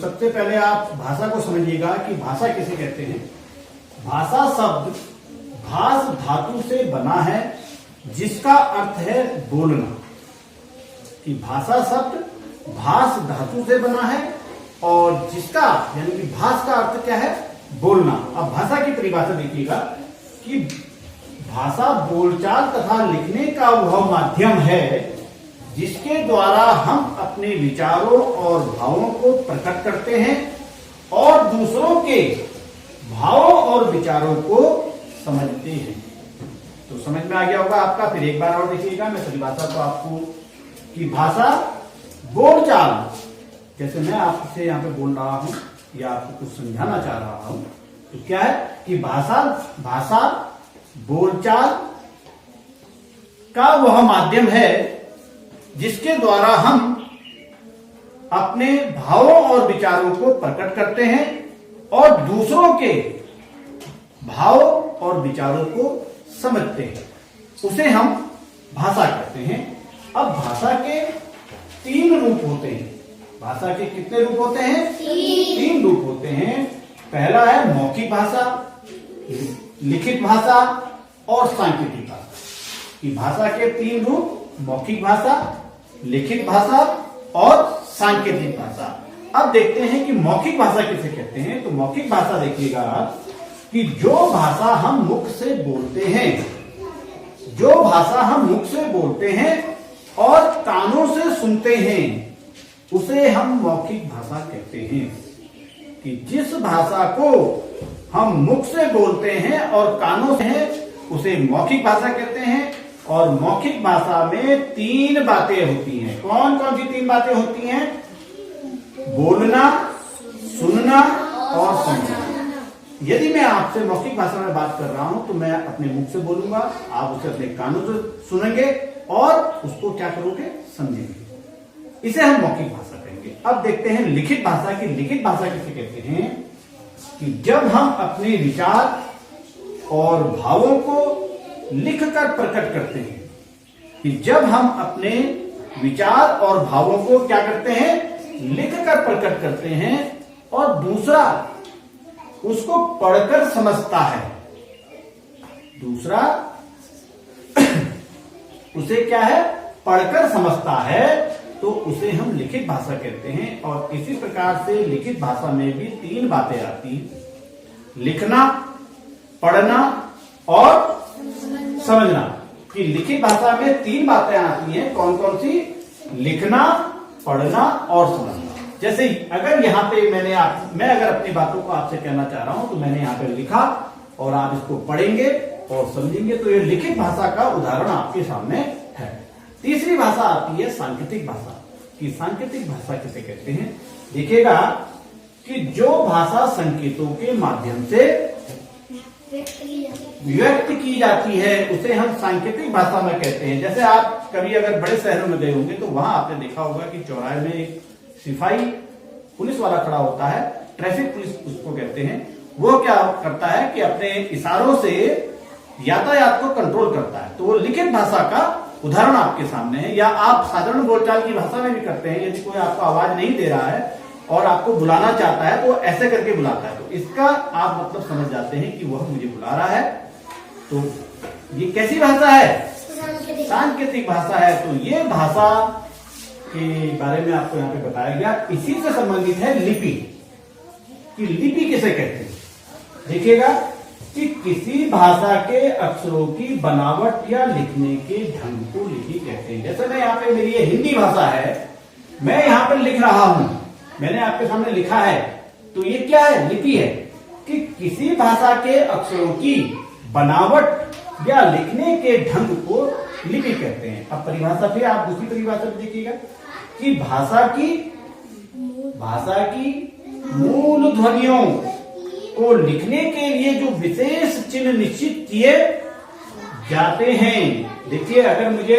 सबसे पहले आप भाषा को समझिएगा कि भाषा किसे कहते हैं। भाषा शब्द भास धातु से बना है जिसका अर्थ है बोलना। कि भाषा शब्द भास धातु से बना है और जिसका यानी कि भास का अर्थ क्या है, बोलना। अब भाषा की परिभाषा देखिएगा कि भाषा बोलचाल तथा लिखने का वह माध्यम है जिसके द्वारा हम अपने विचारों और भावों को प्रकट करते हैं और दूसरों के भावों और विचारों को समझते हैं। तो समझ में आ गया होगा आपका। फिर एक बार और देखिएगा, मैं परिभाषा को आपको कि भाषा बोलचाल, जैसे मैं आपसे यहाँ पे बोल रहा हूं या आपको कुछ समझाना चाह रहा हूं, तो क्या है कि भाषा बोलचाल का वह माध्यम है जिसके द्वारा हम अपने भावों और विचारों को प्रकट करते हैं और दूसरों के भाव और विचारों को समझते हैं, उसे हम भाषा कहते हैं। अब भाषा के 3 रूप होते हैं। भाषा के कितने रूप होते हैं? 3 रूप होते हैं। पहला है मौखिक भाषा, लिखित भाषा और सांकेतिक भाषा। कि भाषा के 3 रूप, मौखिक भाषा, लिखित भाषा और सांकेतिक भाषा। अब देखते हैं कि मौखिक भाषा किसे कहते हैं। तो मौखिक भाषा देखिएगा कि जो भाषा हम मुख से बोलते हैं, जो भाषा हम मुख से बोलते हैं और कानों से सुनते हैं, उसे हम मौखिक भाषा कहते हैं। कि जिस भाषा को हम मुख से बोलते हैं और कानों से हैं, उसे मौखिक भाषा कहते हैं। और मौखिक भाषा में 3 बातें होती हैं। कौन कौन सी 3 बातें होती हैं? बोलना, सुनना और समझना। यदि मैं आपसे मौखिक भाषा में बात कर रहा हूं तो मैं अपने मुख से बोलूंगा, आप उसे अपने कानों से सुनेंगे और उसको क्या करोगे, समझेंगे। इसे हम मौखिक भाषा कहेंगे। अब देखते हैं लिखित भाषा की। लिखित भाषा किसे कहते हैं? कि जब हम अपने विचार और भावों को लिखकर प्रकट करते हैं। कि जब हम अपने विचार और भावों को क्या करते हैं, लिखकर प्रकट करते हैं और दूसरा उसको पढ़कर समझता है। दूसरा उसे क्या है, पढ़कर समझता है, तो उसे हम लिखित भाषा कहते हैं। और इसी प्रकार से लिखित भाषा में भी 3 बातें आती हैं, लिखना, पढ़ना और समझना। कि लिखित भाषा में 3 बातें आती हैं। कौन कौन सी? लिखना, पढ़ना और समझना। जैसे अगर यहाँ पे मैं अगर अपनी बातों को आपसे कहना चाह रहा हूं तो मैंने यहाँ पे लिखा और आप इसको पढ़ेंगे और समझेंगे, तो ये लिखित भाषा का उदाहरण आपके सामने है। तीसरी भाषा आती है सांकेतिक भाषा। कि सांकेतिक भाषा किसे कहते हैं? देखिएगा कि जो भाषा संकेतों के माध्यम से व्यक्त की जाती है उसे हम सांकेतिक भाषा में कहते हैं। जैसे आप कभी अगर बड़े शहरों में गए होंगे तो वहां आपने देखा होगा कि चौराहे में एक सिपाही पुलिस वाला खड़ा होता है, ट्रैफिक पुलिस उसको कहते हैं। वो क्या करता है कि अपने इशारों से यातायात को कंट्रोल करता है। तो वो लिखित भाषा का उदाहरण आपके सामने है। या आप साधारण बोलचाल की भाषा में भी करते हैं। यदि कोई आपको आवाज नहीं दे रहा है और आपको बुलाना चाहता है तो ऐसे करके बुलाता है, तो इसका आप मतलब समझ जाते हैं कि वह मुझे बुला रहा है। तो ये कैसी भाषा है? सांकेतिक भाषा है। तो ये भाषा के बारे में आपको यहाँ पे बताया गया। इसी से संबंधित है लिपि। कि लिपि किसे कहते हैं? देखिएगा कि किसी भाषा के अक्षरों की बनावट या लिखने के ढंग को लिपि कहते हैं। जैसे मैं यहाँ पे, मेरी ये हिंदी भाषा है, मैं यहाँ पे लिख रहा हूं, मैंने आपके सामने लिखा है, तो ये क्या है? लिपि है। कि किसी भाषा के अक्षरों की बनावट या लिखने के ढंग को लिपि कहते हैं। अब परिभाषा फिर आप दूसरी परिभाषा देखिएगा कि भाषा की मूल ध्वनियों को लिखने के लिए जो विशेष चिन्ह निश्चित किए जाते हैं। देखिए, अगर मुझे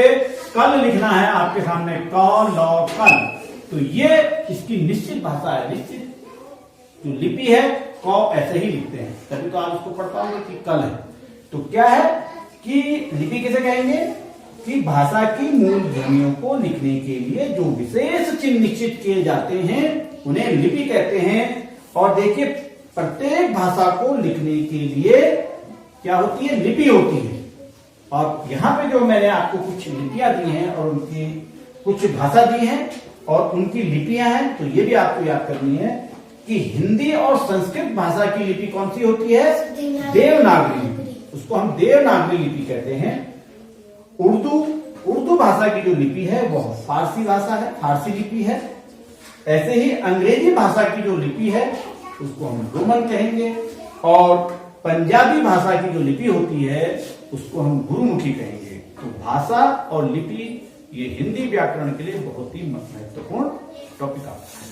कल लिखना है आपके सामने, क ल कल, तो ये इसकी निश्चित भाषा है, निश्चित जो लिपि है, क ऐसे ही लिखते हैं, तभी तो आप इसको पढ़ पाओगे कि कल है। तो क्या है कि लिपि किसे कहेंगे? कि भाषा की मूल ध्वनियों को लिखने के लिए जो विशेष चिन्ह निश्चित किए जाते हैं उन्हें लिपि कहते हैं। और देखिए, प्रत्येक भाषा को लिखने के लिए क्या होती है? लिपि होती है। और यहां पे जो मैंने आपको कुछ लिपियां दी हैं और उनकी कुछ भाषा दी है और उनकी लिपियां हैं, तो ये भी आपको याद करनी है कि हिंदी और संस्कृत भाषा की लिपि कौन सी होती है? देवनागरी लिपि। उसको हम देवनागरी लिपि कहते हैं। उर्दू भाषा की जो लिपि है वह फारसी भाषा है, फारसी लिपि है। ऐसे ही अंग्रेजी भाषा की जो लिपि है उसको हम रोमन कहेंगे। और पंजाबी भाषा की जो लिपि होती है उसको हम गुरुमुखी कहेंगे। तो भाषा और लिपि ये हिंदी व्याकरण के लिए बहुत ही महत्वपूर्ण टॉपिक आता है।